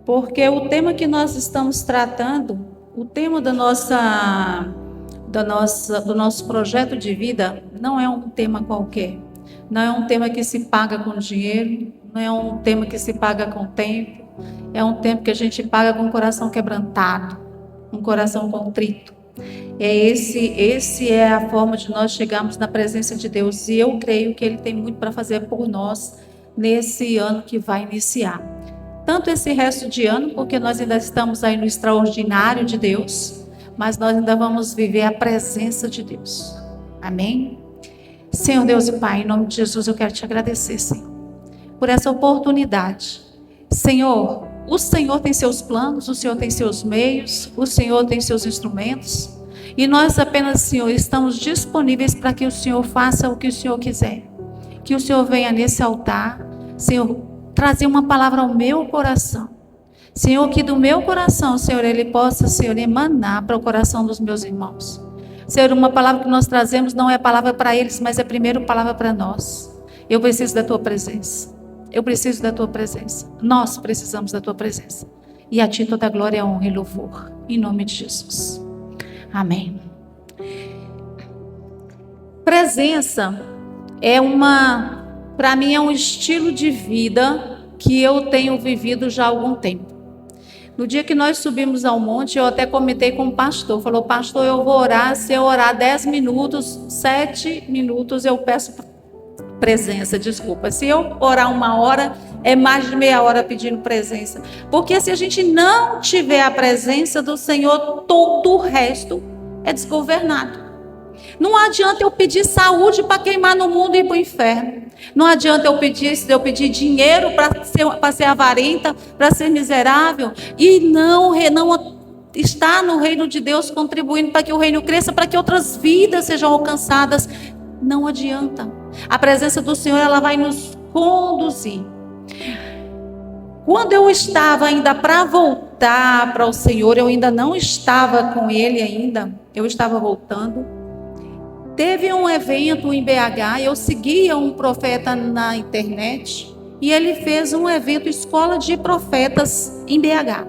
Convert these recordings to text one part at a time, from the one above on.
porque o tema que nós estamos tratando, o tema do nosso projeto de vida, não é um tema qualquer. Não é um tema que se paga com dinheiro, não é um tema que se paga com tempo, é um tempo que a gente paga com o coração quebrantado, um coração contrito. Esse é a forma de nós chegarmos na presença de Deus. E eu creio que Ele tem muito para fazer por nós nesse ano que vai iniciar. Tanto esse resto de ano, porque nós ainda estamos aí no extraordinário de Deus, mas nós ainda vamos viver a presença de Deus. Amém? Senhor Deus e Pai, em nome de Jesus eu quero te agradecer, Senhor, por essa oportunidade. Senhor, o Senhor tem seus planos, o Senhor tem seus meios, o Senhor tem seus instrumentos. E nós apenas, Senhor, estamos disponíveis para que o Senhor faça o que o Senhor quiser. Que o Senhor venha nesse altar, Senhor, trazer uma palavra ao meu coração. Senhor, que do meu coração, Senhor, ele possa, Senhor, emanar para o coração dos meus irmãos. Senhor, uma palavra que nós trazemos não é palavra para eles, mas é primeiro palavra para nós. Eu preciso da tua presença. Eu preciso da tua presença. Nós precisamos da tua presença. E a ti toda glória, honra e louvor. Em nome de Jesus. Amém. Presença para mim é um estilo de vida que eu tenho vivido já há algum tempo. No dia que nós subimos ao monte, eu até comentei com o pastor. Falou, pastor, eu vou orar. Se eu orar 10 minutos, 7 minutos, eu peço presença, desculpa. Se eu orar 1 hora, é mais de meia hora pedindo presença. Porque se a gente não tiver a presença do Senhor, todo o resto é desgovernado. Não adianta eu pedir saúde para queimar no mundo e ir para o inferno. Não adianta eu pedir dinheiro para ser avarenta, para ser miserável e não estar no reino de Deus contribuindo para que o reino cresça, para que outras vidas sejam alcançadas. Não adianta. A presença do Senhor, ela vai nos conduzir. Quando eu estava ainda para voltar para o Senhor, eu ainda não estava com Ele ainda, eu estava voltando. Teve um evento em BH, eu seguia um profeta na internet e ele fez um evento Escola de Profetas em BH.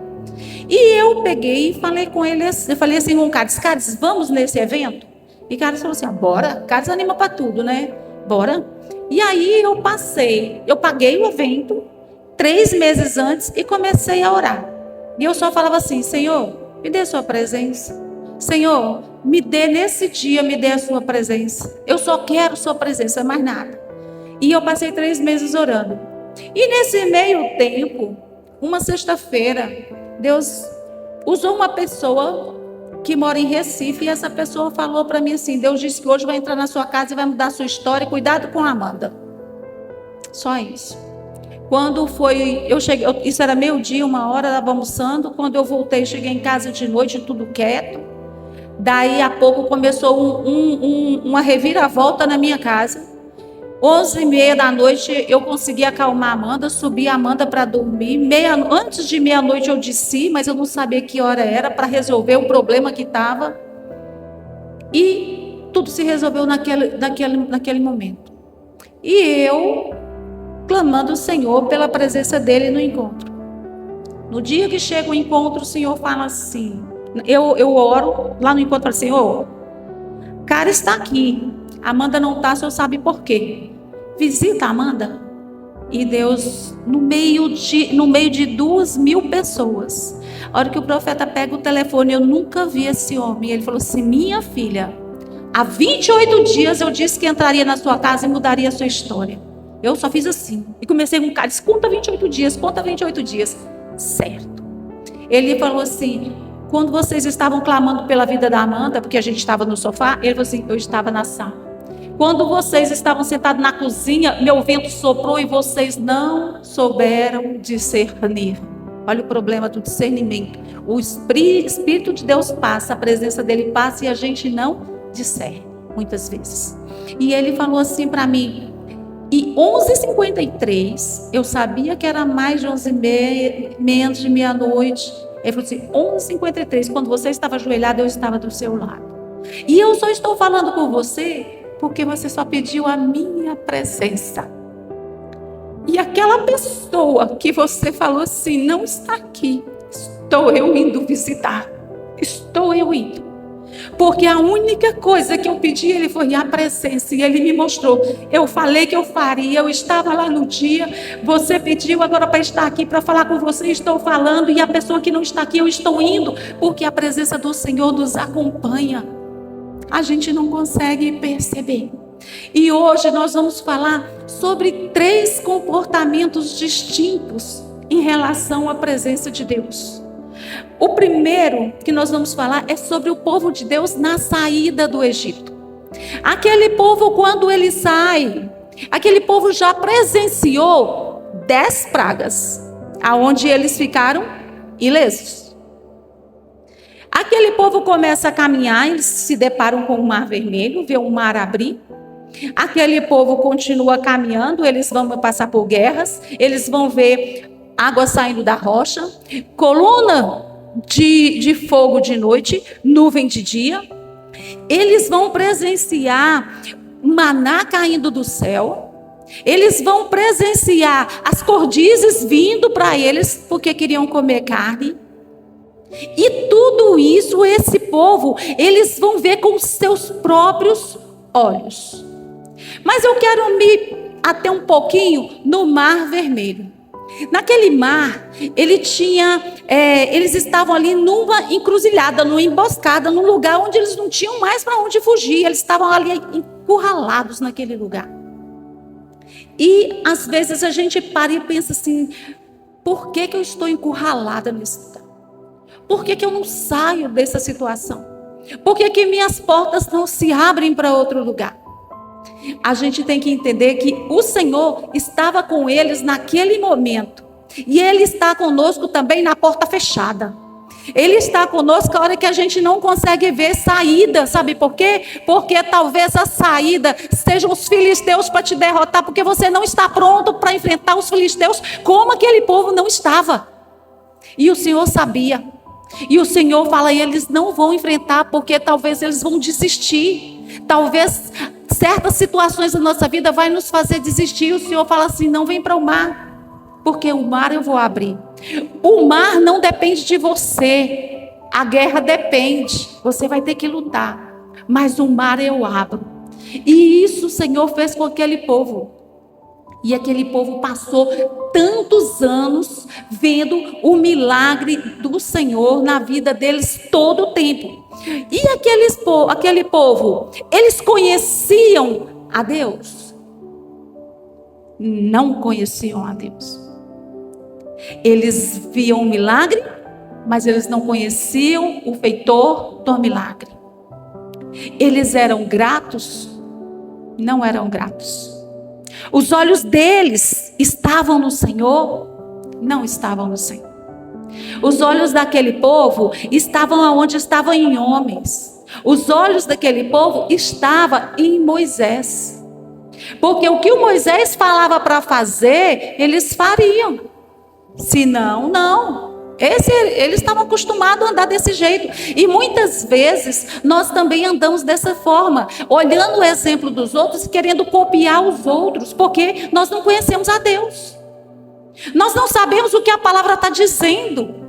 E eu peguei e falei com ele, eu falei assim com o Carlos, vamos nesse evento? E o Carlos falou assim, bora. Carlos anima para tudo, né? Bora. E aí eu paguei o evento 3 meses antes e comecei a orar. E eu só falava assim, Senhor, me dê a sua presença. Senhor, me dê nesse dia, me dê a sua presença. Eu só quero sua presença, mais nada. E eu passei 3 meses orando. E nesse meio tempo, uma sexta-feira, Deus usou uma pessoa que mora em Recife, e essa pessoa falou para mim assim, Deus disse que hoje vai entrar na sua casa e vai mudar a sua história, cuidado com a Amanda. Só isso. Quando foi, eu cheguei, isso era 12:00, 1 hora, estava almoçando, quando eu voltei, cheguei em casa de noite, tudo quieto. Daí a pouco começou uma reviravolta na minha casa. 11:30 da noite eu consegui acalmar a Amanda, subi a Amanda para dormir. Antes de meia-noite eu desci, mas eu não sabia que hora era para resolver o problema que estava. E tudo se resolveu naquele momento. E eu clamando o Senhor pela presença dele no encontro. No dia que chega o encontro, o Senhor fala assim, eu oro lá no encontro, falo, Senhor, cara está aqui, Amanda não está, o Senhor sabe por quê. Visita a Amanda. E Deus, no meio de 2.000 pessoas, a hora que o profeta pega o telefone, eu nunca vi esse homem, ele falou assim, minha filha, há 28 dias eu disse que entraria na sua casa e mudaria a sua história. Eu só fiz assim, e comecei com um cara, conta 28 dias, certo. Ele falou assim, quando vocês estavam clamando pela vida da Amanda, porque a gente estava no sofá, ele falou assim, eu estava na sala. Quando vocês estavam sentados na cozinha, meu vento soprou e vocês não souberam discernir. Olha o problema do discernimento. O Espírito de Deus passa, a presença dele passa e a gente não discerne, muitas vezes. E ele falou assim para mim, e 11h53, eu sabia que era mais de 11h30, menos de meia-noite. Ele falou assim, 11h53, quando você estava ajoelhado, eu estava do seu lado. E eu só estou falando com você porque você só pediu a minha presença. E aquela pessoa que você falou assim, não está aqui, estou eu indo visitar. Estou eu indo. Porque a única coisa que eu pedi ele foi a presença. E ele me mostrou. Eu falei que eu faria. Eu estava lá no dia. Você pediu agora para estar aqui, para falar com você. Estou falando. E a pessoa que não está aqui, eu estou indo. Porque a presença do Senhor nos acompanha. A gente não consegue perceber. E hoje nós vamos falar sobre 3 comportamentos distintos em relação à presença de Deus. O primeiro que nós vamos falar é sobre o povo de Deus na saída do Egito. Aquele povo, quando ele sai, aquele povo já presenciou 10 pragas, aonde eles ficaram ilesos. Aquele povo começa a caminhar, eles se deparam com o Mar Vermelho, vê o mar abrir. Aquele povo continua caminhando, eles vão passar por guerras, eles vão ver água saindo da rocha, coluna de fogo de noite, nuvem de dia. Eles vão presenciar maná caindo do céu. Eles vão presenciar as cordizes vindo para eles porque queriam comer carne. E tudo isso, esse povo, eles vão ver com seus próprios olhos. Mas eu quero me ater um pouquinho no Mar Vermelho. Naquele mar, eles estavam ali numa encruzilhada, numa emboscada, num lugar onde eles não tinham mais para onde fugir. Eles estavam ali encurralados naquele lugar. E às vezes a gente para e pensa assim: por que eu estou encurralada nesse lugar? Por que eu não saio dessa situação? Por que minhas portas não se abrem para outro lugar? A gente tem que entender que o Senhor estava com eles naquele momento. E Ele está conosco também na porta fechada. Ele está conosco a hora que a gente não consegue ver saída. Sabe por quê? Porque talvez a saída sejam os filisteus para te derrotar. Porque você não está pronto para enfrentar os filisteus como aquele povo não estava. E o Senhor sabia. E o Senhor fala, eles não vão enfrentar porque talvez eles vão desistir. Talvez certas situações da nossa vida vai nos fazer desistir. O Senhor fala assim, não vem para o mar, porque o mar eu vou abrir. O mar não depende de você. A guerra depende. Você vai ter que lutar. Mas o mar eu abro. E isso o Senhor fez com aquele povo. E aquele povo passou tantos anos vendo o milagre do Senhor na vida deles todo o tempo. E aquele povo, eles conheciam a Deus? Não conheciam a Deus. Eles viam o milagre, mas eles não conheciam o feitor do milagre. Eles eram gratos? Não eram gratos. Os olhos deles estavam no Senhor? Não estavam no Senhor. Os olhos daquele povo estavam aonde estavam em homens. Os olhos daquele povo estavam em Moisés. Porque o que o Moisés falava para fazer, eles fariam. Se não, não. Eles estavam acostumados a andar desse jeito. E muitas vezes nós também andamos dessa forma, olhando o exemplo dos outros, querendo copiar os outros, porque nós não conhecemos a Deus. Nós não sabemos o que a palavra está dizendo.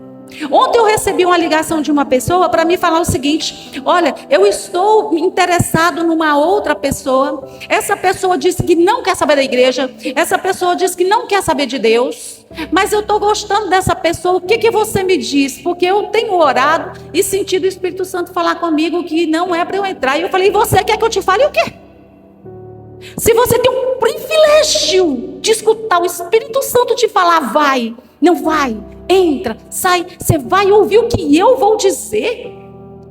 Ontem eu recebi uma ligação de uma pessoa para me falar o seguinte: olha, eu estou interessado numa outra pessoa. Essa pessoa disse que não quer saber da igreja. Essa pessoa disse que não quer saber de Deus. Mas eu estou gostando dessa pessoa. O que você me diz? Porque eu tenho orado e sentido o Espírito Santo falar comigo que não é para eu entrar. E eu falei: e você quer que eu te fale o quê? Se você tem um privilégio de escutar o Espírito Santo te falar, vai, não vai, entra, sai, você vai ouvir o que eu vou dizer?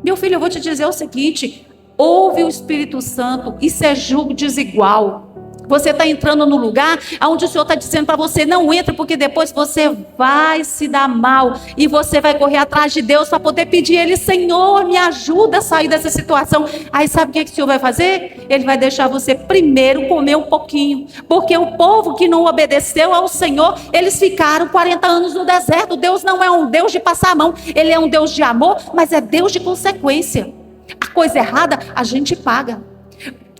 Meu filho, eu vou te dizer o seguinte: ouve o Espírito Santo, isso é julgo desigual. Você está entrando no lugar onde o Senhor está dizendo para você, não entra, porque depois você vai se dar mal. E você vai correr atrás de Deus para poder pedir a Ele: Senhor, me ajuda a sair dessa situação. Aí sabe o que o Senhor vai fazer? Ele vai deixar você primeiro comer um pouquinho. Porque o povo que não obedeceu ao Senhor, eles ficaram 40 anos no deserto. Deus não é um Deus de passar a mão. Ele é um Deus de amor, mas é Deus de consequência. A coisa errada, a gente paga.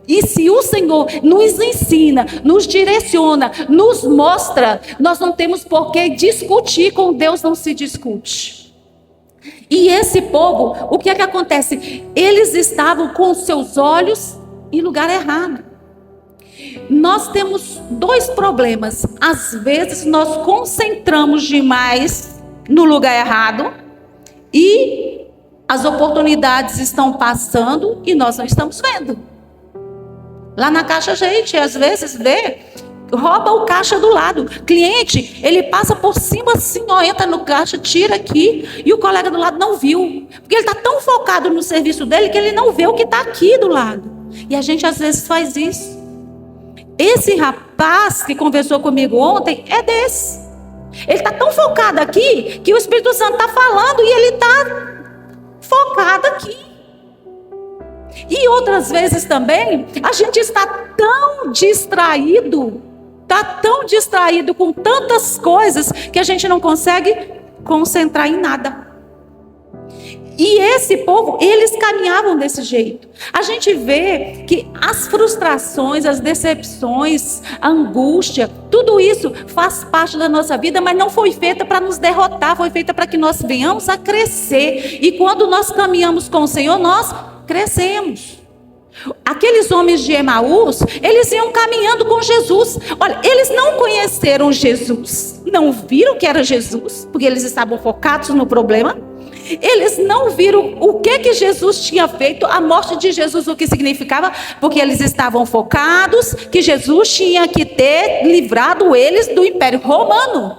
E se o Senhor nos ensina, nos direciona, nos mostra, nós não temos por que discutir. Com Deus não se discute. E esse povo, o que é que acontece? Eles estavam com seus olhos em lugar errado. Nós temos dois problemas. Às vezes nós concentramos demais no lugar errado e as oportunidades estão passando e nós não estamos vendo. Lá na caixa a gente às vezes vê, rouba o caixa do lado. Cliente, ele passa por cima assim, ó, entra no caixa, tira aqui e o colega do lado não viu. Porque ele está tão focado no serviço dele que ele não vê o que está aqui do lado. E a gente às vezes faz isso. Esse rapaz que conversou comigo ontem é desse. Ele está tão focado aqui que o Espírito Santo está falando e ele está focado aqui. E outras vezes também a gente está tão distraído com tantas coisas que a gente não consegue concentrar em nada. E esse povo, eles caminhavam desse jeito. A gente vê que as frustrações, as decepções, a angústia, tudo isso faz parte da nossa vida, mas não foi feita para nos derrotar, foi feita para que nós venhamos a crescer. E quando nós caminhamos com o Senhor, nós crescemos. Aqueles homens de Emaús, eles iam caminhando com Jesus. Olha, eles não conheceram Jesus, não viram que era Jesus, porque eles estavam focados no problema. Eles não viram o que Jesus tinha feito, a morte de Jesus, o que significava, porque eles estavam focados que Jesus tinha que ter livrado eles do Império Romano.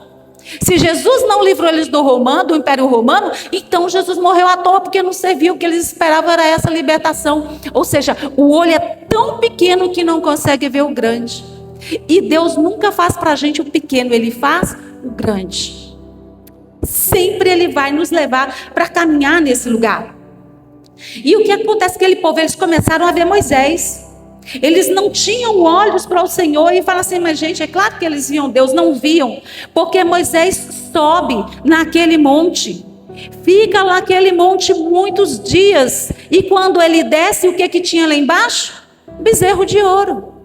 Se Jesus não livrou eles do Império Romano, então Jesus morreu à toa, porque não serviu, o que eles esperavam era essa libertação. Ou seja, o olho é tão pequeno que não consegue ver o grande. E Deus nunca faz para a gente o pequeno, Ele faz o grande. Sempre Ele vai nos levar para caminhar nesse lugar. E o que acontece com aquele povo? Eles começaram a ver Moisés. Eles não tinham olhos para o Senhor e falam assim, mas gente, é claro que eles viam Deus, não viam, porque Moisés sobe naquele monte, fica lá naquele monte muitos dias, e quando ele desce, o que tinha lá embaixo? Bezerro de ouro.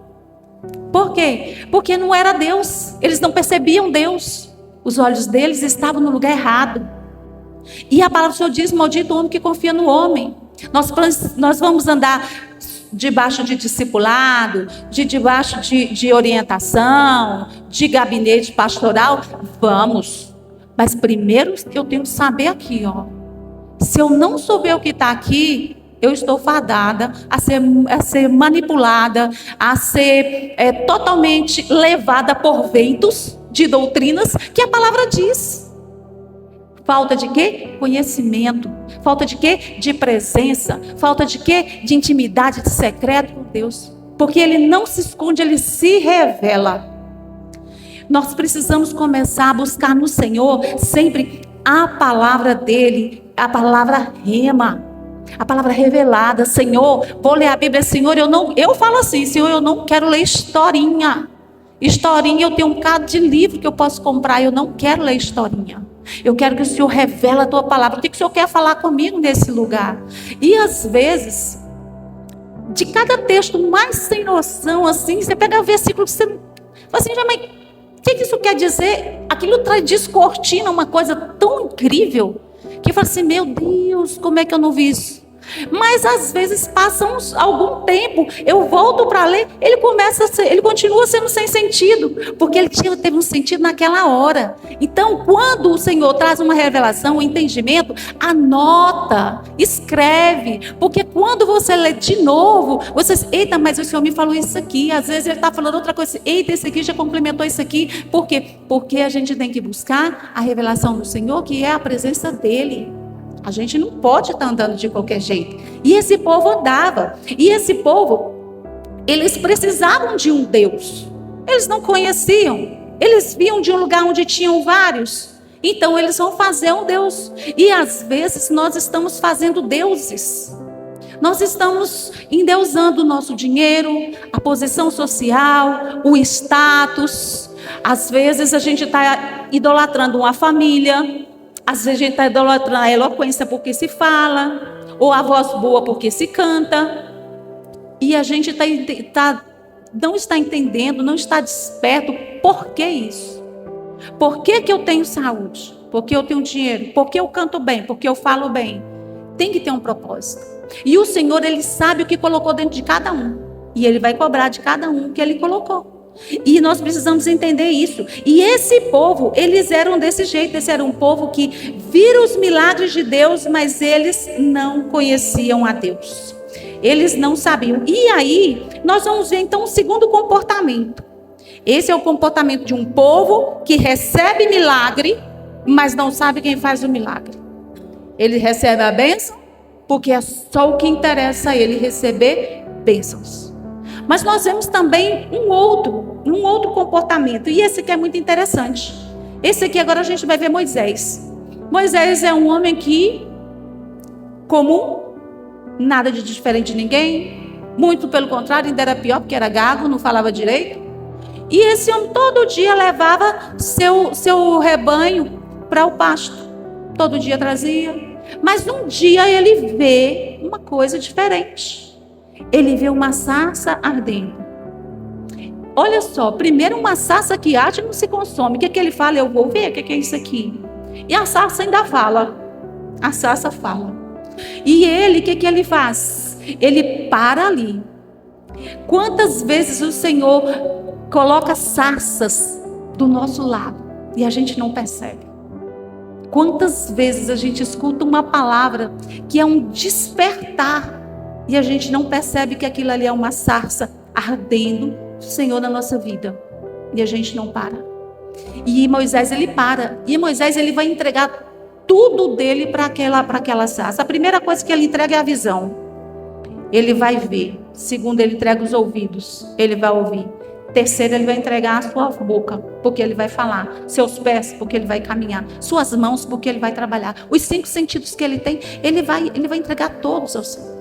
Por quê? Porque não era Deus, eles não percebiam Deus, os olhos deles estavam no lugar errado. E a palavra do Senhor diz, maldito o homem que confia no homem. Nós vamos andar debaixo de discipulado, debaixo de orientação, de gabinete pastoral, vamos. Mas primeiro eu tenho que saber aqui, ó. Se eu não souber o que está aqui, eu estou fadada a ser manipulada, a ser totalmente levada por ventos de doutrinas que a palavra diz. Falta de quê? Conhecimento. Falta de quê? De presença. Falta de quê? De intimidade, de secreto com Deus. Porque Ele não se esconde, Ele se revela. Nós precisamos começar a buscar no Senhor sempre a palavra dEle, a palavra rema, a palavra revelada. Senhor, vou ler a Bíblia, Senhor, eu falo assim, Senhor, eu não quero ler historinha. Historinha, eu tenho um bocado de livro que eu posso comprar, eu não quero ler historinha. Eu quero que o Senhor revele a tua palavra. O que o Senhor quer falar comigo nesse lugar? E às vezes, de cada texto mais sem noção, assim, você pega o versículo que você fala assim, mas o que isso quer dizer? Aquilo descortina uma coisa tão incrível que fala assim, meu Deus, como é que eu não vi isso? Mas às vezes passa algum tempo, eu volto para ler, ele continua sendo sem sentido, porque ele teve um sentido naquela hora. Então, quando o Senhor traz uma revelação, um entendimento, anota, escreve, porque quando você lê de novo, você diz, eita, mas o Senhor me falou isso aqui. Às vezes ele está falando outra coisa, eita, esse aqui já complementou isso aqui. Por quê? Porque a gente tem que buscar a revelação do Senhor, que é a presença dele. A gente não pode estar andando de qualquer jeito. E esse povo andava. E esse povo, eles precisavam de um Deus. Eles não conheciam. Eles viam de um lugar onde tinham vários. Então eles vão fazer um Deus. E às vezes nós estamos fazendo deuses. Nós estamos endeusando o nosso dinheiro, a posição social, o status. Às vezes a gente está idolatrando uma família. Às vezes a gente está idolatrando a eloquência porque se fala, ou a voz boa porque se canta. E E a gente não está entendendo, não está desperto. Por que isso? Por que eu tenho saúde? Porque eu tenho dinheiro? Porque eu canto bem? Porque eu falo bem? Tem que ter um propósito. E o Senhor, Ele sabe o que colocou dentro de cada um. E Ele vai cobrar de cada um o que Ele colocou. E nós precisamos entender isso. E esse povo, eles eram desse jeito. Esse era um povo que viram os milagres de Deus, mas eles não conheciam a Deus. Eles não sabiam. E aí, nós vamos ver então o segundo comportamento. Esse é o comportamento de um povo que recebe milagre, mas não sabe quem faz o milagre. Ele recebe a bênção, porque é só o que interessa a ele receber bênçãos. Mas nós vemos também um outro comportamento. E esse aqui é muito interessante. Esse aqui agora a gente vai ver Moisés. Moisés é um homem que, comum, nada de diferente de ninguém. Muito pelo contrário, ainda era pior, porque era gago, não falava direito. E esse homem todo dia levava seu rebanho para o pasto. Todo dia trazia. Mas um dia ele vê uma coisa diferente. Ele vê uma sarça ardendo. Olha só, primeiro uma sarça que arde não se consome. O que ele fala? Eu vou ver o que é isso aqui. E a sarça ainda fala. A sarça fala. E ele, o que ele faz? Ele para ali. Quantas vezes o Senhor coloca sarças do nosso lado e a gente não percebe? Quantas vezes a gente escuta uma palavra que é um despertar e a gente não percebe que aquilo ali é uma sarça ardendo do Senhor na nossa vida e a gente não para. E Moisés ele para, e Moisés ele vai entregar tudo dele para aquela sarça. A primeira coisa que ele entrega é a visão. Ele vai ver. Segundo, ele entrega os ouvidos, ele vai ouvir. Terceiro, ele vai entregar a sua boca, porque ele vai falar. Seus pés, porque ele vai caminhar. Suas mãos, porque ele vai trabalhar. Os 5 sentidos que ele tem, ele vai entregar todos ao Senhor.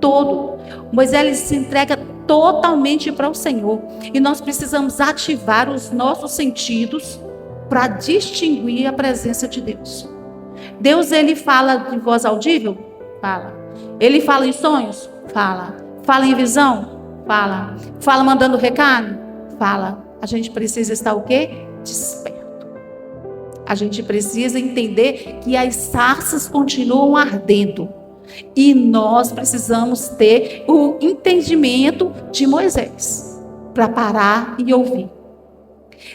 Todo. Moisés ele se entrega totalmente para o Senhor. E nós precisamos ativar os nossos sentidos para distinguir a presença de Deus. Deus, ele fala de voz audível? Fala. Ele fala em sonhos? Fala. Fala em visão? Fala. Fala mandando recado? Fala. A gente precisa estar o quê? Desperto. A gente precisa entender que as sarças continuam ardendo. E nós precisamos ter o entendimento de Moisés para parar e ouvir.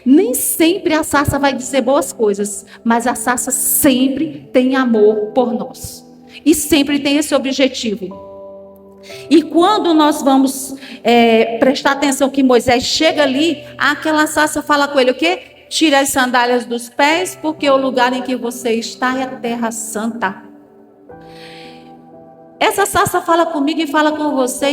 Nem sempre a sarça vai dizer boas coisas, mas a sarça sempre tem amor por nós. E sempre tem esse objetivo. E quando nós vamos prestar atenção que Moisés chega ali, aquela sarça fala com ele o quê? Tira as sandálias dos pés, porque o lugar em que você está é a terra santa. Essa sarça fala comigo e fala com você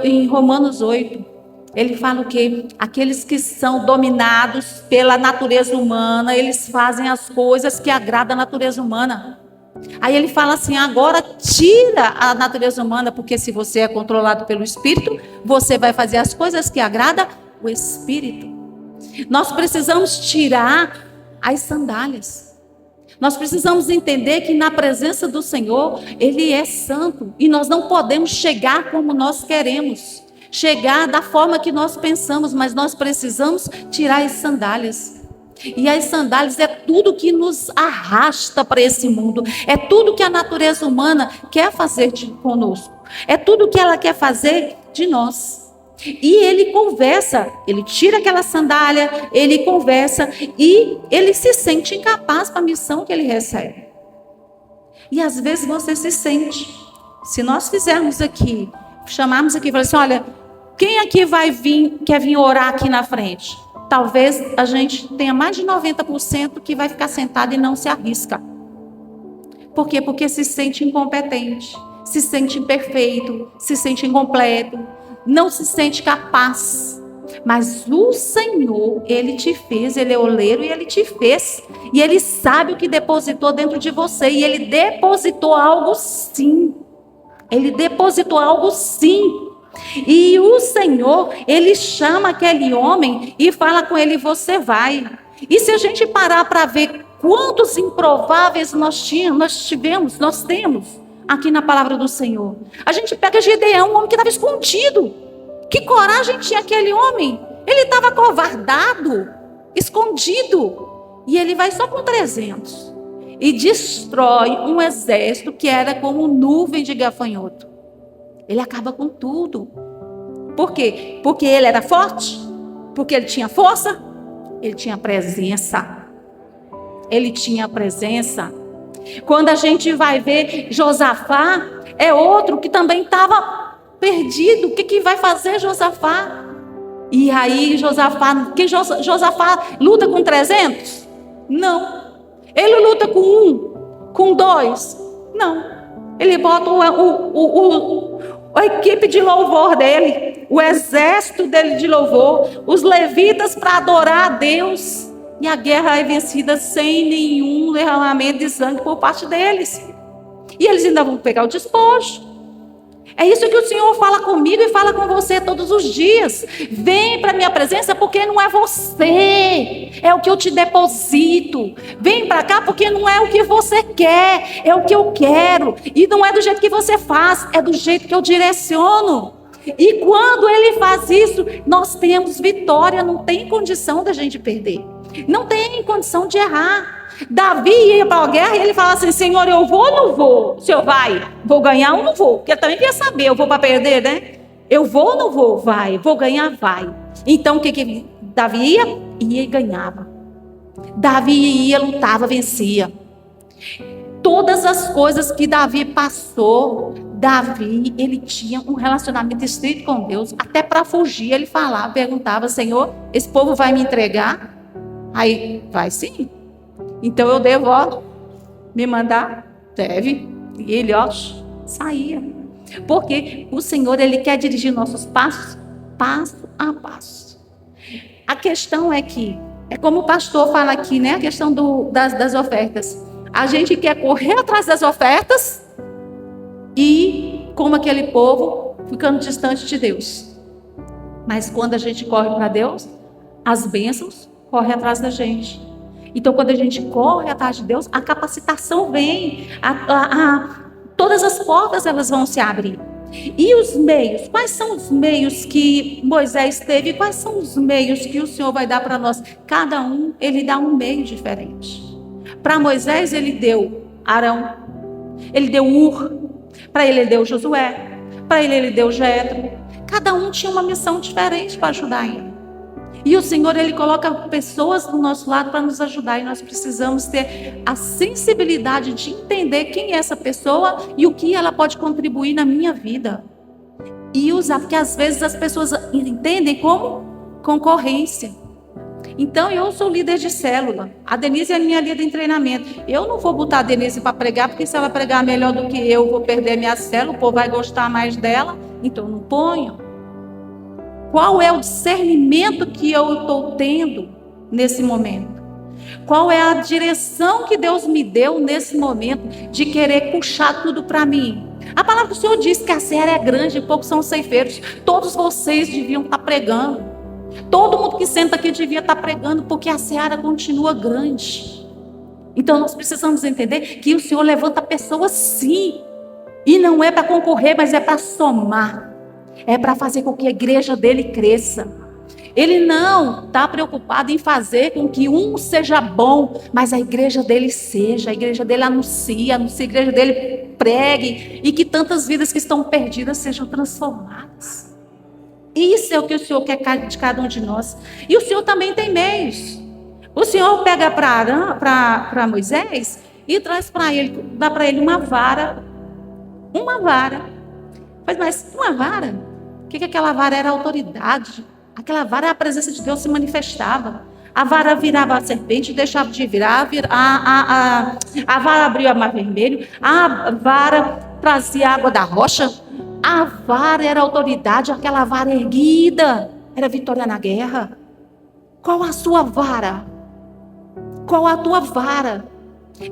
em Romanos 8. Ele fala o quê? Aqueles que são dominados pela natureza humana, eles fazem as coisas que agradam a natureza humana. Aí ele fala assim, agora tira a natureza humana, porque se você é controlado pelo Espírito, você vai fazer as coisas que agradam o Espírito. Nós precisamos tirar as sandálias. Nós precisamos entender que na presença do Senhor, Ele é santo. E nós não podemos chegar como nós queremos. Chegar da forma que nós pensamos, mas nós precisamos tirar as sandálias. E as sandálias é tudo que nos arrasta para esse mundo. É tudo que a natureza humana quer fazer conosco. É tudo que ela quer fazer de nós. E ele conversa, ele tira aquela sandália, ele conversa e ele se sente incapaz para a missão que ele recebe. E às vezes você se sente. Se nós fizermos aqui, chamarmos aqui e falar assim, olha, quem aqui quer vir orar aqui na frente? Talvez a gente tenha mais de 90% que vai ficar sentado e não se arrisca. Por quê? Porque se sente incompetente, se sente imperfeito, se sente incompleto, não se sente capaz. Mas o Senhor, Ele te fez, Ele é oleiro e Ele te fez. E Ele sabe o que depositou dentro de você. E Ele depositou algo sim. Ele depositou algo sim. E o Senhor, Ele chama aquele homem e fala com ele, você vai. E se a gente parar para ver quantos improváveis nós temos, aqui na palavra do Senhor. A gente pega Gideão, um homem que estava escondido. Que coragem tinha aquele homem? Ele estava covardado, escondido. E ele vai só com 300. E destrói um exército que era como nuvem de gafanhoto. Ele acaba com tudo. Por quê? Porque ele era forte? Porque ele tinha força? Ele tinha presença. Ele tinha presença. Quando a gente vai ver Josafá, é outro que também estava perdido. O que vai fazer Josafá? E aí Josafá luta com 300? Não. Ele luta com 1, com 2? Não. Ele bota a equipe de louvor dele, o exército dele de louvor, os levitas para adorar a Deus. E a guerra é vencida sem nenhum derramamento de sangue por parte deles. E eles ainda vão pegar o despojo. É isso que o Senhor fala comigo e fala com você todos os dias. Vem para a minha presença porque não é você, é o que eu te deposito. Vem para cá porque não é o que você quer, é o que eu quero. E não é do jeito que você faz, é do jeito que eu direciono. E quando ele faz isso, nós temos vitória, não tem condição da gente perder. Não tem condição de errar. Davi ia para a guerra e ele falava assim: Senhor, eu vou ou não vou? O Senhor vai? Vou ganhar ou não vou? Porque ele também queria saber, eu vou para perder, né? Eu vou ou não vou? Vai. Vou ganhar? Vai. Então o que Davi ia? Ia e ganhava. Davi ia, lutava, vencia. Todas as coisas que Davi passou, Davi, ele tinha um relacionamento estreito com Deus. Até para fugir, ele falava, perguntava: Senhor, esse povo vai me entregar? Aí, vai sim. Então eu devo, me mandar? Deve. E ele, saía. Porque o Senhor, ele quer dirigir nossos passos, passo a passo. A questão é que, é como o pastor fala aqui, né? A questão das ofertas. A gente quer correr atrás das ofertas e, como aquele povo, ficando distante de Deus. Mas quando a gente corre para Deus, as bênçãos correm atrás da gente. Então, quando a gente corre atrás de Deus, a capacitação vem, todas as portas elas vão se abrir. E os meios? Quais são os meios que Moisés teve? Quais são os meios que o Senhor vai dar para nós? Cada um, ele dá um meio diferente. Para Moisés, ele deu Arão, ele deu Ur, para ele deu Josué, para ele deu Jetro. Cada um tinha uma missão diferente para ajudar ele. E o Senhor, ele coloca pessoas do nosso lado para nos ajudar. E nós precisamos ter a sensibilidade de entender quem é essa pessoa e o que ela pode contribuir na minha vida. E usar, porque às vezes as pessoas entendem como concorrência. Então, eu sou líder de célula. A Denise é a minha líder em treinamento. Eu não vou botar a Denise para pregar, porque se ela pregar melhor do que eu, vou perder minha célula, o povo vai gostar mais dela. Então, eu não ponho. Qual é o discernimento que eu estou tendo nesse momento? Qual é a direção que Deus me deu nesse momento de querer puxar tudo para mim? A palavra do Senhor diz que a seara é grande e poucos são os ceifeiros. Todos vocês deviam estar pregando. Todo mundo que senta aqui devia estar pregando, porque a seara continua grande. Então nós precisamos entender que o Senhor levanta pessoas sim. E não é para concorrer, mas é para somar. É para fazer com que a igreja dele cresça. Ele não está preocupado em fazer com que um seja bom, mas a igreja dele seja, a igreja dele anuncie, a igreja dele pregue, e que tantas vidas que estão perdidas sejam transformadas. Isso é o que o Senhor quer de cada um de nós. E o Senhor também tem meios. O Senhor pega para Moisés e traz para ele, dá para ele uma vara. Uma vara. Mas uma vara? O que aquela vara era? Autoridade. Aquela vara, a presença de Deus se manifestava. A vara virava a serpente, deixava de virar. A vara abria o mar vermelho. A vara trazia água da rocha. A vara era autoridade. Aquela vara erguida era vitória na guerra. Qual a sua vara? Qual a tua vara?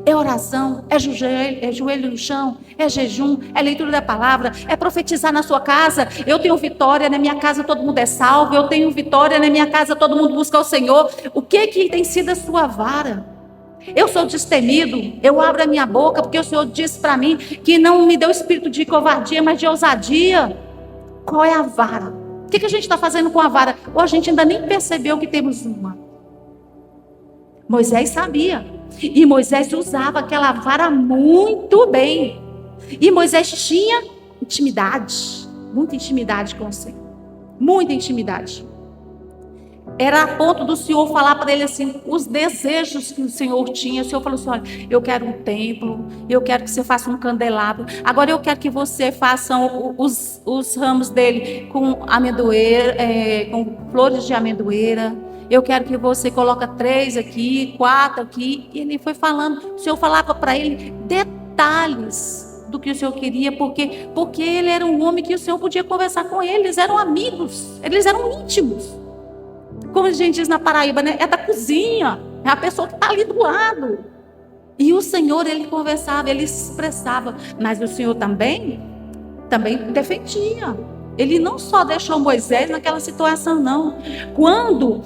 É oração, é joelho no chão, é jejum, é leitura da palavra, é profetizar na sua casa. Eu tenho vitória, na minha casa todo mundo é salvo. Eu tenho vitória, na minha casa todo mundo busca o Senhor. O que tem sido a sua vara? Eu sou destemido, eu abro a minha boca porque o Senhor disse para mim que não me deu espírito de covardia, mas de ousadia. Qual é a vara? O que a gente está fazendo com a vara? Ou a gente ainda nem percebeu que temos uma? Moisés sabia. E Moisés usava aquela vara muito bem. E Moisés tinha intimidade, muita intimidade com o Senhor. Muita intimidade. Era a ponto do Senhor falar para ele assim, os desejos que o Senhor tinha. O Senhor falou assim, olha, eu quero um templo, eu quero que você faça um candelabro. Agora eu quero que você faça os ramos dele com amendoeira, com flores de amendoeira. Eu quero que você coloque 3 aqui, 4 aqui. E ele foi falando, o Senhor falava para ele detalhes do que o Senhor queria, porque ele era um homem que o Senhor podia conversar com ele. Eles eram amigos, eles eram íntimos. Como a gente diz na Paraíba, né? É da cozinha, é a pessoa que está ali do lado. E o Senhor, ele conversava, ele se expressava, mas o Senhor também defendia. Ele não só deixou Moisés naquela situação, não. Quando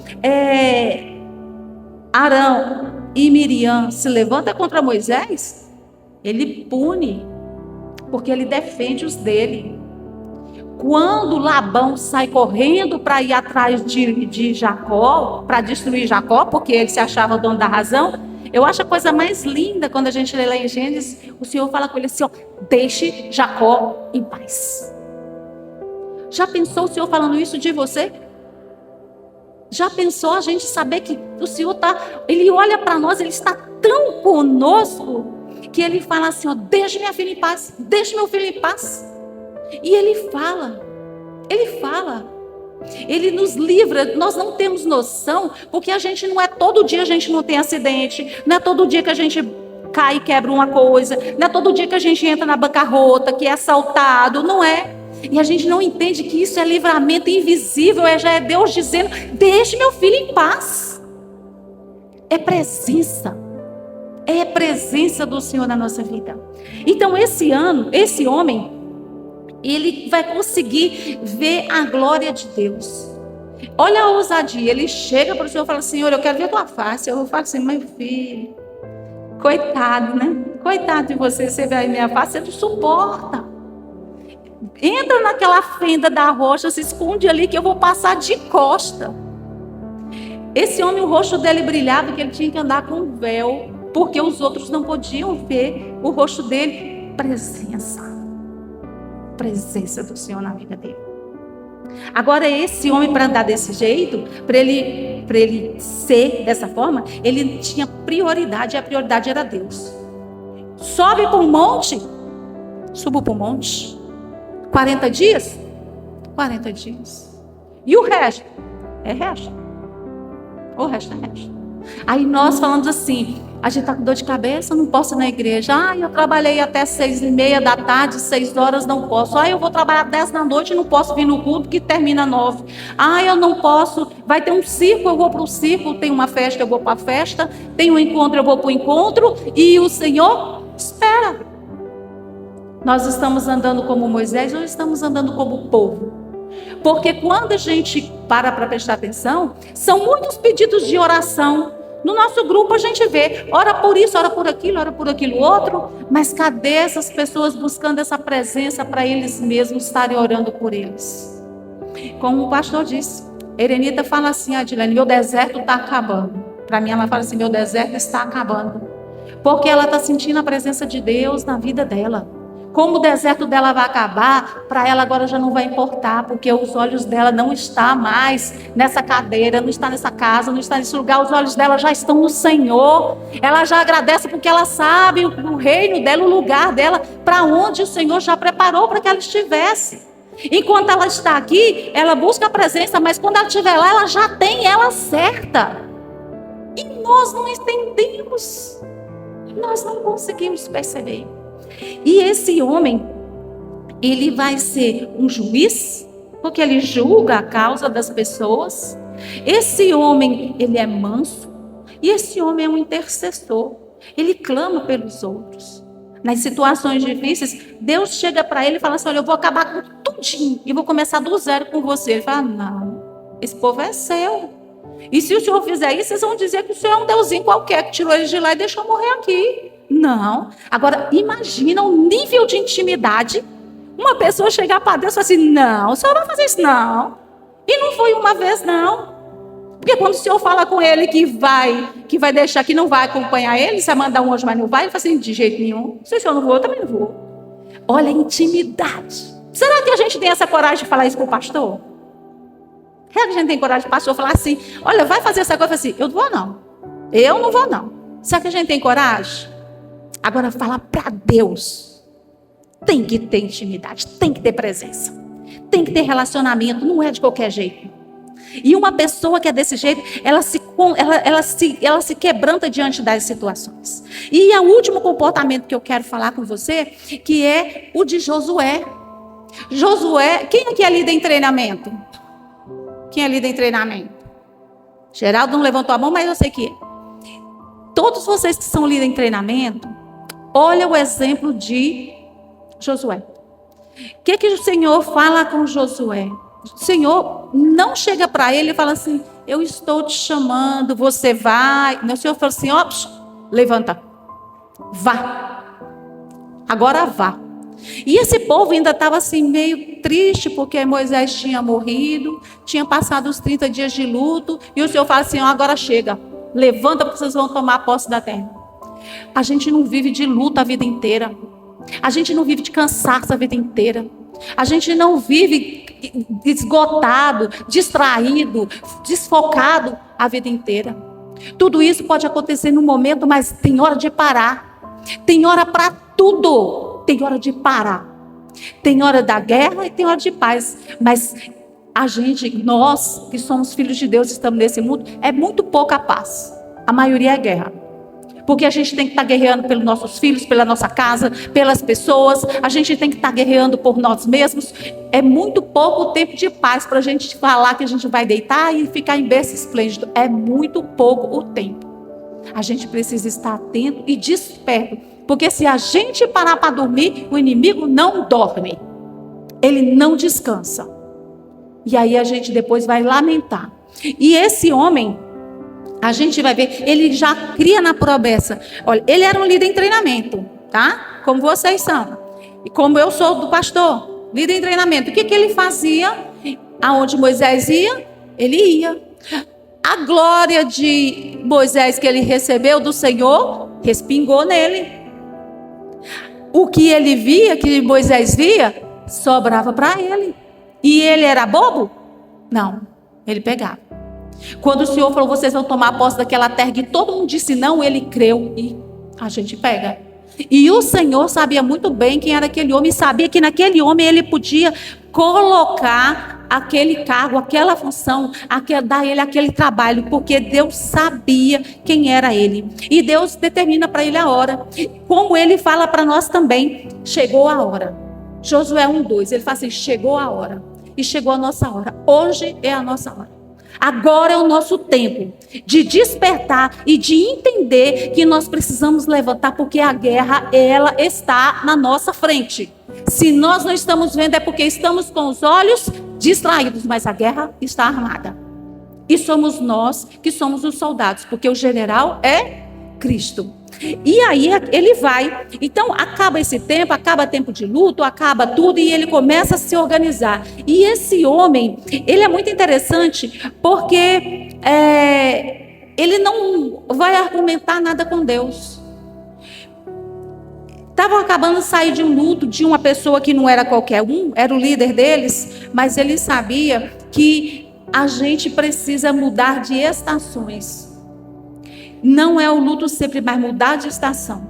Arão e Miriam se levantam contra Moisés, ele pune, porque ele defende os dele. Quando Labão sai correndo para ir atrás de Jacó, para destruir Jacó, porque ele se achava dono da razão, eu acho a coisa mais linda quando a gente lê lá em Gênesis, o Senhor fala com ele assim, ó, deixe Jacó em paz. Já pensou o Senhor falando isso de você? Já pensou a gente saber que o Senhor ele olha para nós, ele está tão conosco, que ele fala assim, ó, deixe minha filha em paz, deixe meu filho em paz. E ele fala, ele nos livra. Nós não temos noção, porque a gente não é todo dia, a gente não tem acidente, não é todo dia que a gente cai e quebra uma coisa, não é todo dia que a gente entra na bancarrota, que é assaltado, não é? E a gente não entende que isso é livramento invisível, já é Deus dizendo, deixe meu filho em paz. É presença do Senhor na nossa vida. Então esse homem, ele vai conseguir ver a glória de Deus. Olha a ousadia, ele chega para o Senhor e fala, Senhor, eu quero ver a tua face. Eu falo assim, meu filho, coitado, né? Coitado de você ver a minha face, você não suporta. Entra naquela fenda da rocha, se esconde ali que eu vou passar de costa. Esse homem, o rosto dele brilhava, que ele tinha que andar com um véu, porque os outros não podiam ver o rosto dele. Presença do Senhor na vida dele. Agora esse homem, para andar desse jeito, para ele ser dessa forma, ele tinha prioridade, e a prioridade era Deus. Sobe para um monte, subo para o monte, 40 dias, 40 dias, e o resto, é resto, o resto é resto. Aí nós falamos assim, a gente está com dor de cabeça, não posso ir na igreja. Eu trabalhei até 6:30 da tarde, 6 horas, não posso. Eu vou trabalhar 10 da noite, não posso vir no culto que termina 9. Eu não posso. Vai ter um circo, eu vou para o circo. Tem uma festa, eu vou para a festa. Tem um encontro, eu vou para o encontro. E o Senhor espera. Nós estamos andando como Moisés ou estamos andando como povo? Porque quando a gente para prestar atenção, são muitos pedidos de oração. No nosso grupo a gente vê, ora por isso, ora por aquilo outro, mas cadê essas pessoas buscando essa presença para eles mesmos estarem orando por eles? Como o pastor disse, Erenita fala assim, Adilene, meu deserto está acabando. Para mim ela fala assim, meu deserto está acabando. Porque ela está sentindo a presença de Deus na vida dela. Como o deserto dela vai acabar, para ela agora já não vai importar, porque os olhos dela não estão mais nessa cadeira, não está nessa casa, não está nesse lugar, os olhos dela já estão no Senhor. Ela já agradece porque ela sabe o reino dela, o lugar dela, para onde o Senhor já preparou para que ela estivesse. Enquanto ela está aqui, ela busca a presença, mas quando ela estiver lá, ela já tem ela certa. E nós não entendemos, nós não conseguimos perceber. E esse homem, ele vai ser um juiz, porque ele julga a causa das pessoas. Esse homem, ele é manso. E esse homem é um intercessor. Ele clama pelos outros. Nas situações difíceis, Deus chega para ele e fala assim, olha, eu vou acabar com tudinho e vou começar do zero com você. Ele fala, não, esse povo é seu. E se o senhor fizer isso, vocês vão dizer que o senhor é um deusinho qualquer, que tirou eles de lá e deixou morrer aqui. Não. Agora, imagina o nível de intimidade. Uma pessoa chegar para Deus e falar assim, não, o senhor não vai fazer isso, não. E não foi uma vez, não. Porque quando o senhor fala com ele que vai deixar, que não vai acompanhar ele, você vai mandar um anjo, mas não vai, ele fala assim, de jeito nenhum. Se o senhor não voou, eu também não vou. Olha a intimidade. Será que a gente tem essa coragem de falar isso com o pastor? Será que a gente tem coragem de pastor falar assim, olha, vai fazer essa coisa, assim, eu não vou não. Eu não vou não. Será que a gente tem coragem? Agora, falar para Deus, tem que ter intimidade, tem que ter presença, tem que ter relacionamento, não é de qualquer jeito. E uma pessoa que é desse jeito, ela se quebranta diante das situações. E o último comportamento que eu quero falar com você, que é o de Josué. Josué, quem aqui é líder em treinamento? Quem é líder em treinamento? Geraldo não levantou a mão, mas eu sei que é. Todos vocês que são líder em treinamento, olha o exemplo de Josué. O que o Senhor fala com Josué? O Senhor não chega para ele e fala assim, eu estou te chamando, você vai. O Senhor fala assim, ó, levanta, vá. Agora vá. E esse povo ainda estava assim meio triste, porque Moisés tinha morrido, tinha passado os 30 dias de luto, e o Senhor fala assim, ó, agora chega, levanta porque vocês vão tomar posse da terra. A gente não vive de luta a vida inteira. A gente não vive de cansaço a vida inteira. A gente não vive esgotado, distraído, desfocado a vida inteira. Tudo isso pode acontecer num momento, mas tem hora de parar. Tem hora para tudo. Tem hora de parar. Tem hora da guerra e tem hora de paz. Mas a gente, nós que somos filhos de Deus, estamos nesse mundo, é muito pouca paz. A maioria é guerra. Porque a gente tem que estar guerreando pelos nossos filhos, pela nossa casa, pelas pessoas. A gente tem que estar guerreando por nós mesmos. É muito pouco o tempo de paz para a gente falar que a gente vai deitar e ficar em berço esplêndido. É muito pouco o tempo. A gente precisa estar atento e desperto. Porque se a gente parar para dormir, o inimigo não dorme. Ele não descansa. E aí a gente depois vai lamentar. E esse homem, a gente vai ver, ele já cria na promessa. Olha, ele era um líder em treinamento, tá? Como vocês são. E como eu sou do pastor, líder em treinamento. O que ele fazia? Aonde Moisés ia, ele ia. A glória de Moisés que ele recebeu do Senhor, respingou nele. O que ele via, que Moisés via, sobrava para ele. E ele era bobo? Não, ele pegava. Quando o Senhor falou, vocês vão tomar posse daquela terra, e todo mundo disse não, ele creu e a gente pega. E o Senhor sabia muito bem quem era aquele homem, e sabia que naquele homem ele podia colocar aquele cargo, aquela função, dar a ele aquele trabalho, porque Deus sabia quem era ele. E Deus determina para ele a hora. Como ele fala para nós também, chegou a hora. Josué 1:2, ele fala assim, chegou a hora. E chegou a nossa hora. Hoje é a nossa hora. Agora é o nosso tempo de despertar e de entender que nós precisamos levantar, porque a guerra, ela está na nossa frente. Se nós não estamos vendo, é porque estamos com os olhos distraídos, mas a guerra está armada. E somos nós que somos os soldados, porque o general é Cristo. E aí ele vai. Então acaba esse tempo, acaba tempo de luto, acaba tudo e ele começa a se organizar. E esse homem, ele é muito interessante porque ele não vai argumentar nada com Deus. Estavam acabando de sair de um luto de uma pessoa que não era qualquer um, era o líder deles, mas ele sabia que a gente precisa mudar de estações. Não é o luto sempre, mas mudar de estação.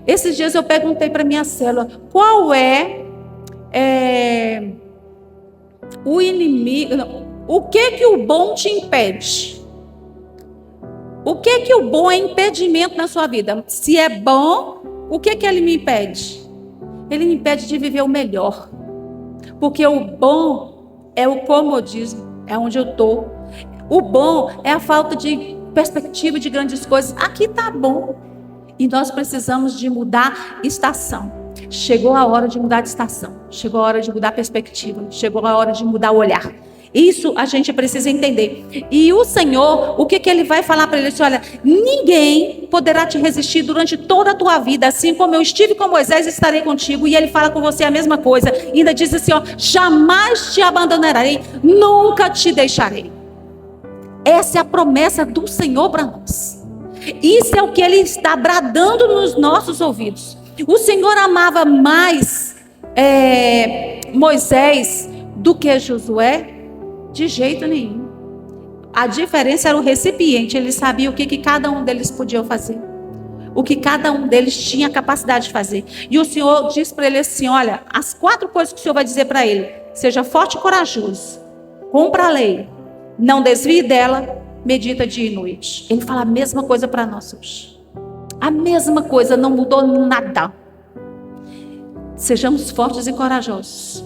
Esses dias eu perguntei para minha célula, qual é o inimigo, o que o bom te impede? O que o bom é impedimento na sua vida? Se é bom, o que ele me impede? Ele me impede de viver o melhor. Porque o bom é o comodismo, é onde eu estou. O bom é a falta de perspectiva de grandes coisas. Aqui está bom. E nós precisamos de mudar estação. Chegou a hora de mudar de estação. Chegou a hora de mudar a perspectiva. Chegou a hora de mudar o olhar. Isso a gente precisa entender. E o Senhor, o que Ele vai falar para ele? Olha, ninguém poderá te resistir durante toda a tua vida, assim como eu estive com Moisés, estarei contigo. E Ele fala com você a mesma coisa. E ainda diz assim, ó, jamais te abandonarei, nunca te deixarei. Essa é a promessa do Senhor para nós. Isso é o que Ele está bradando nos nossos ouvidos. O Senhor amava mais Moisés do que Josué? De jeito nenhum. A diferença era o recipiente. Ele sabia o que cada um deles podia fazer, o que cada um deles tinha capacidade de fazer. E o Senhor diz para ele assim, olha, as 4 coisas que o Senhor vai dizer para ele: seja forte e corajoso, cumpra a lei, não desvie dela, medita dia e noite. Ele fala a mesma coisa para nós hoje. A mesma coisa, não mudou nada. Sejamos fortes e corajosos,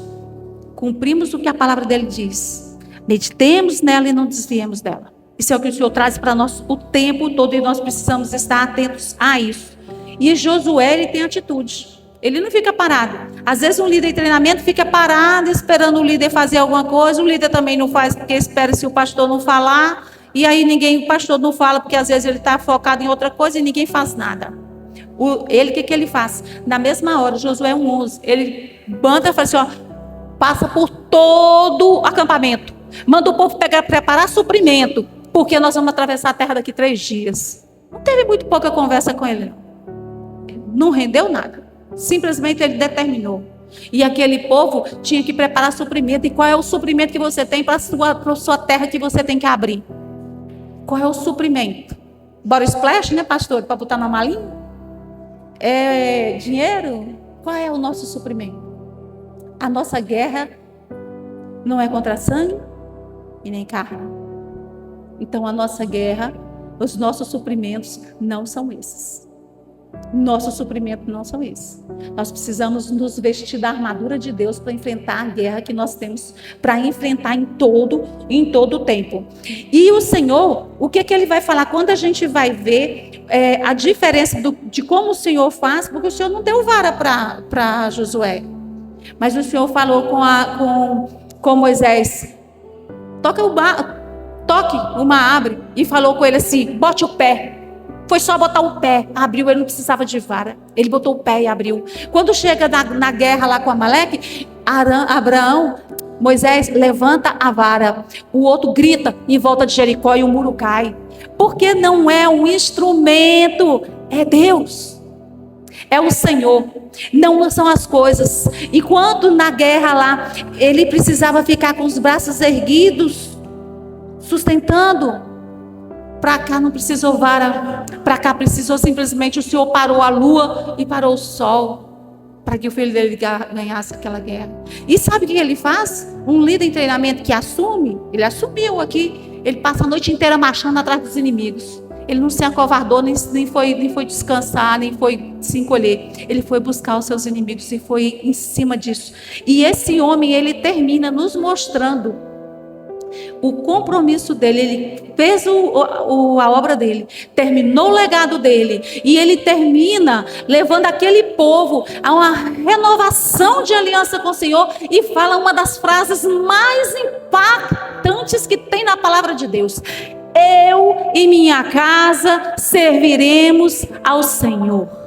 cumprimos o que a palavra dele diz, meditemos nela e não desviemos dela. Isso é o que o Senhor traz para nós o tempo todo, e nós precisamos estar atentos a isso. E Josué, ele tem atitude, ele não fica parado. Às vezes um líder de treinamento fica parado esperando o líder fazer alguma coisa. O líder também não faz porque espera se o pastor não falar, e aí o pastor não fala porque às vezes ele está focado em outra coisa e ninguém faz nada. O que ele faz? Na mesma hora, Josué 1:11, ele manda e fala assim, ó, passa por todo o acampamento, manda o povo preparar suprimento, porque nós vamos atravessar a terra daqui 3 dias. Não teve muito pouca conversa com ele, não rendeu nada, simplesmente ele determinou. E aquele povo tinha que preparar suprimento. E qual é o suprimento que você tem para a sua terra que você tem que abrir? Qual é o suprimento? Bora splash, né, pastor? Para botar na malinha? É dinheiro? Qual é o nosso suprimento? A nossa guerra não é contra sangue e nem carne. Então a nossa guerra, os nossos suprimentos não são esses. Nossos suprimentos não são esses. Nós precisamos nos vestir da armadura de Deus para enfrentar a guerra que nós temos para enfrentar em todo o tempo. E o Senhor, o que Ele vai falar? Quando a gente vai ver a diferença de como o Senhor faz, porque o Senhor não deu vara para Josué, mas o Senhor falou com Moisés, toque, o mar abre, e falou com ele assim, bote o pé. Foi só botar o pé, abriu, ele não precisava de vara. Ele botou o pé e abriu. Quando chega na guerra lá com Amaleque, Moisés levanta a vara. O outro grita em volta de Jericó e o muro cai. Porque não é um instrumento, é Deus. É o Senhor, não são as coisas. Enquanto na guerra lá, ele precisava ficar com os braços erguidos, sustentando. Para cá não precisou vara, para cá precisou simplesmente, o Senhor parou a lua e parou o sol, para que o filho dele ganhasse aquela guerra. E sabe o que ele faz? Um líder em treinamento que assume, ele assumiu aqui, ele passa a noite inteira marchando atrás dos inimigos. Ele não se acovardou, nem foi descansar, nem foi se encolher. Ele foi buscar os seus inimigos e foi em cima disso. E esse homem, ele termina nos mostrando o compromisso dele. Ele fez a obra dele, terminou o legado dele, e ele termina levando aquele povo a uma renovação de aliança com o Senhor, e fala uma das frases mais impactantes que tem na palavra de Deus: eu e minha casa serviremos ao Senhor.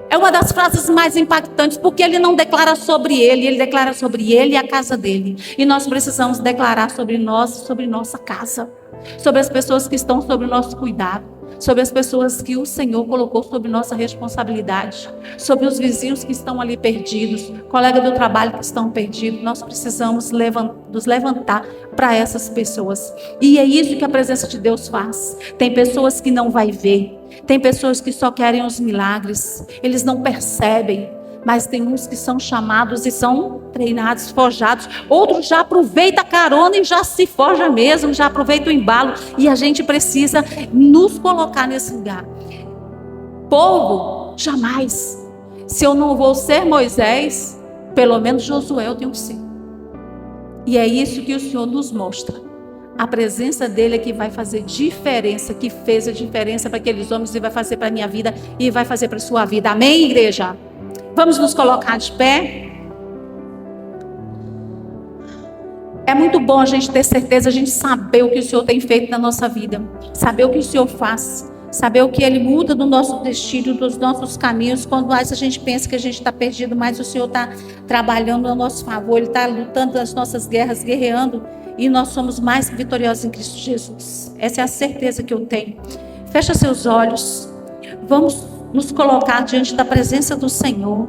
É uma das frases mais impactantes, porque ele não declara sobre ele declara sobre ele e a casa dele. E nós precisamos declarar sobre nós, sobre nossa casa, sobre as pessoas que estão sob o nosso cuidado, sobre as pessoas que o Senhor colocou sob nossa responsabilidade, sobre os vizinhos que estão ali perdidos, colegas do trabalho que estão perdidos. Nós precisamos nos levantar para essas pessoas. E é isso que a presença de Deus faz. Tem pessoas que não vai ver, tem pessoas que só querem os milagres, eles não percebem, mas tem uns que são chamados e são treinados, forjados. Outros já aproveita a carona e já se forja mesmo, já aproveita o embalo. E a gente precisa nos colocar nesse lugar. Povo, jamais. Se eu não vou ser Moisés, pelo menos Josué eu tenho que ser. E é isso que o Senhor nos mostra. A presença dele é que vai fazer diferença, que fez a diferença para aqueles homens e vai fazer para a minha vida e vai fazer para a sua vida. Amém, igreja? Vamos nos colocar de pé. É muito bom a gente ter certeza, a gente saber o que o Senhor tem feito na nossa vida, saber o que o Senhor faz, saber o que Ele muda do nosso destino, dos nossos caminhos. Quando mais a gente pensa que a gente está perdido, mais o Senhor está trabalhando a nosso favor, Ele está lutando as nossas guerras, guerreando, e nós somos mais vitoriosos em Cristo Jesus. Essa é a certeza que eu tenho. Fecha seus olhos, vamos nos colocar diante da presença do Senhor.